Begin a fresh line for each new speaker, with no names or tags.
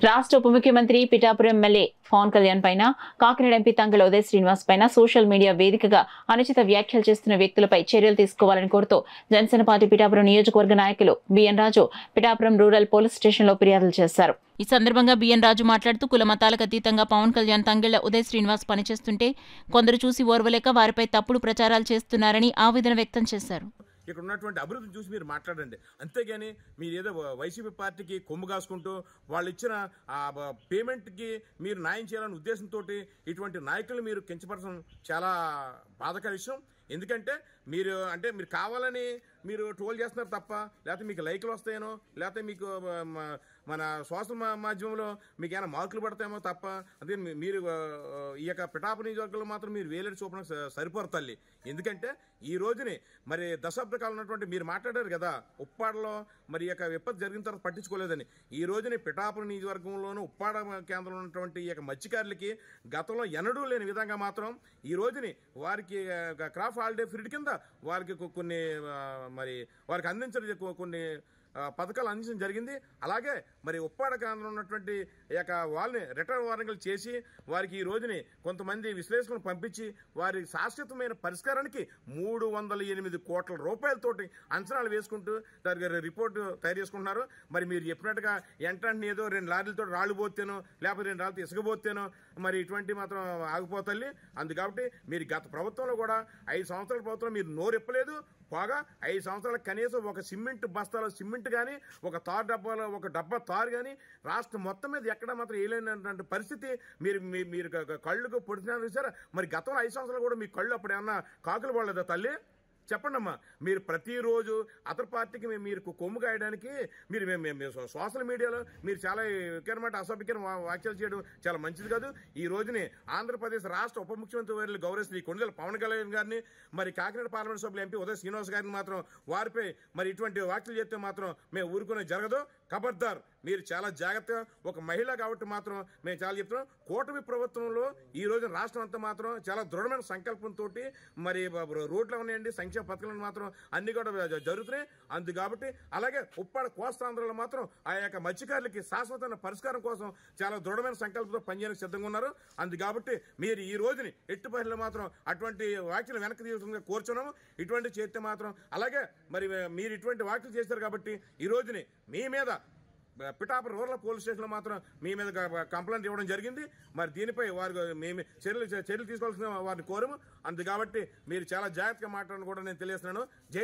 రాష్ట్ర ఉప ముఖ్యమంత్రి పిఠాపురం ఎమ్మెల్యే పవన్ కళ్యాణ్ పైన కాకినాడ ఎంపీ తంగెళ్ల ఉదయ్ శ్రీనివాస్ పైన సోషల్ మీడియా వేదికగా అనుచిత వ్యాఖ్యలు చేస్తున్న వ్యక్తులపై చర్యలు తీసుకోవాలని కోరుతూ జనసేన పార్టీ పిఠాపురం నియోజకవర్గ నాయకులు బిఎన్ రాజు పిఠాపురం రూరల్ పోలీస్ స్టేషన్లో ఫిర్యాదులు చేశారు. ఈ సందర్భంగా బిఎన్ రాజు మాట్లాడుతూ కుల మతాలకు అతీతంగా పవన్ కళ్యాణ్ తంగెళ్ల ఉదయ్ శ్రీనివాస్ పనిచేస్తుంటే కొందరు చూసి ఓర్వలేక వారిపై తప్పుడు ప్రచారాలు చేస్తున్నారని ఆవేదన వ్యక్తం చేశారు.
ఇక్కడ ఉన్నటువంటి అభివృద్ధిని చూసి మీరు మాట్లాడండి, అంతేగాని మీరు ఏదో వైసీపీ పార్టీకి కొమ్ము కాసుకుంటూ వాళ్ళు ఇచ్చిన పేమెంట్కి మీరు న్యాయం చేయాలనే ఉద్దేశంతో ఇటువంటి నాయకులు మీరు కించపరచడం చాలా బాధాకర విషయం. ఎందుకంటే మీరు కావాలని మీరు ట్రోల్ చేస్తున్నారు తప్ప, లేకపోతే మీకు లైక్లు వస్తాయనో, లేకపోతే మీకు మన సోషల్ మాధ్యమంలో మీకు ఏమైనా మార్కులు పడతాయేమో తప్ప, అదే మీరు ఈ యొక్క పిఠాపురం నియోజకవర్గంలో మాత్రం మీరు వేలేరు చూపడం సరిపోరు తల్లి. ఎందుకంటే ఈ రోజుని మరి దశాబ్ద కాలం ఉన్నటువంటి మీరు మాట్లాడారు కదా, ఉప్పాడలో మరి ఈ యొక్క విపత్తు జరిగిన తర్వాత పట్టించుకోలేదని. ఈ రోజుని పిఠాపురం నియోజకవర్గంలోనూ ఉప్పాడ కేంద్రంలో ఉన్నటువంటి ఈ యొక్క మత్స్యకారులకి గతంలో ఎన్నడూ లేని విధంగా మాత్రం ఈ రోజుని వారికి క్రాప్ హాలిడే పీరియడ్ కింద వారికి కొన్ని మరి వారికి అందించడం కొన్ని పథకాలు అందించడం జరిగింది. అలాగే మరి ఉప్పాడ కేంద్రంలో ఉన్నటువంటి ఈ యొక్క వాళ్ళని రిటర్న్ వార్నింగ్లు చేసి వారికి ఈ రోజుని కొంతమంది విశ్లేషకులను పంపించి వారి శాశ్వతమైన పరిష్కారానికి 308 కోట్ల రూపాయలతోటి అంచనాలు వేసుకుంటూ దానికి రిపోర్టు తయారు చేసుకుంటున్నారు. మరి మీరు చెప్పినట్టుగా ఎంటంటే ఏదో 2 లారీలతో రాళ్ళు పోతేనో లేకపోతే 2 రాళ్ళతో ఇసుకపోతేనో మరి ఇటువంటి మాత్రం ఆగిపోతాయి. కాబట్టి మీరు గత ప్రభుత్వంలో కూడా 5 సంవత్సరాల ప్రభుత్వం మీరు నోరెప్పలేదు. బాగా 5 సంవత్సరాల కనీసం ఒక సిమెంట్ బస్తాలో సిమెంట్ కానీ, ఒక తారు డబ్బాలో ఒక డబ్బా తారు కానీ రాష్ట్రం మొత్తం మీద ఎక్కడ మాత్రం వేయలేనటువంటి పరిస్థితి మీరు కళ్ళుకు పొడిచినారు సార్. మరి గతంలో 5 సంవత్సరాలు కూడా మీ కళ్ళు అప్పుడు ఏమన్నా కాకులు పడలేదా తల్లి? చెప్పండి అమ్మా. మీరు ప్రతిరోజు అదర్ పార్టీకి మీరు కొమ్ము కాయడానికి మీరు సోషల్ మీడియాలో మీరు చాలా వికరమైన అసభ్యకరమైన వ్యాఖ్యలు చేయడం చాలా మంచిది కాదు. ఈ రోజుని ఆంధ్రప్రదేశ్ రాష్ట్ర ఉప ముఖ్యమంత్రి వర్యులు గౌరవ శ్రీ కొణిదెల పవన్ కళ్యాణ్ గారిని, మరి కాకినాడ పార్లమెంట్ సభ్యులు ఎంపీ ఉదయ్ శ్రీనివాస్ గారిని మాత్రం వారిపై మరి ఇటువంటి వ్యాఖ్యలు చేస్తే మాత్రం మేము ఊరుకునే జరగదు. ఖబర్దార్, మీరు చాలా జాగ్రత్తగా ఒక మహిళ కాబట్టి మాత్రం మేము చాలా చెప్తున్నాం. కూటమి ప్రభుత్వంలో ఈ రోజు రాష్ట్రం అంతా మాత్రం చాలా దృఢమైన సంకల్పంతో మరి రోడ్లు ఉన్నాయండి, సంక్షేమ పథకాలను మాత్రం అన్ని కూడా జరుగుతున్నాయి. కాబట్టి అలాగే ఉప్పాడ కోస్తాంధ్రలో మాత్రం ఆ యొక్క మత్స్యకారులకి శాశ్వతమైన పరిష్కారం కోసం చాలా దృఢమైన సంకల్పంతో పనిచేయడానికి సిద్ధంగా ఉన్నారు. కాబట్టి మీరు ఈ రోజుని ఎట్టి పరిస్థితుల్లో మాత్రం అటువంటి వ్యాఖ్యలు వెనక్కి తీసుకుని కోరుచున్నాము. ఇటువంటి చేస్తే మాత్రం అలాగే మరి మీరు ఇటువంటి వ్యాఖ్యలు చేశారు కాబట్టి ఈ రోజుని మీ మీద పిఠాపురం రూరల్ పోలీస్ స్టేషన్లో మాత్రం మీ మీద కంప్లైంట్ ఇవ్వడం జరిగింది. మరి దీనిపై వారు మేము చర్యలు తీసుకోవాల్సిన వారిని కోరము. కాబట్టి మీరు చాలా జాగ్రత్తగా మాట్లాడని కూడా నేను తెలియజేస్తున్నాను.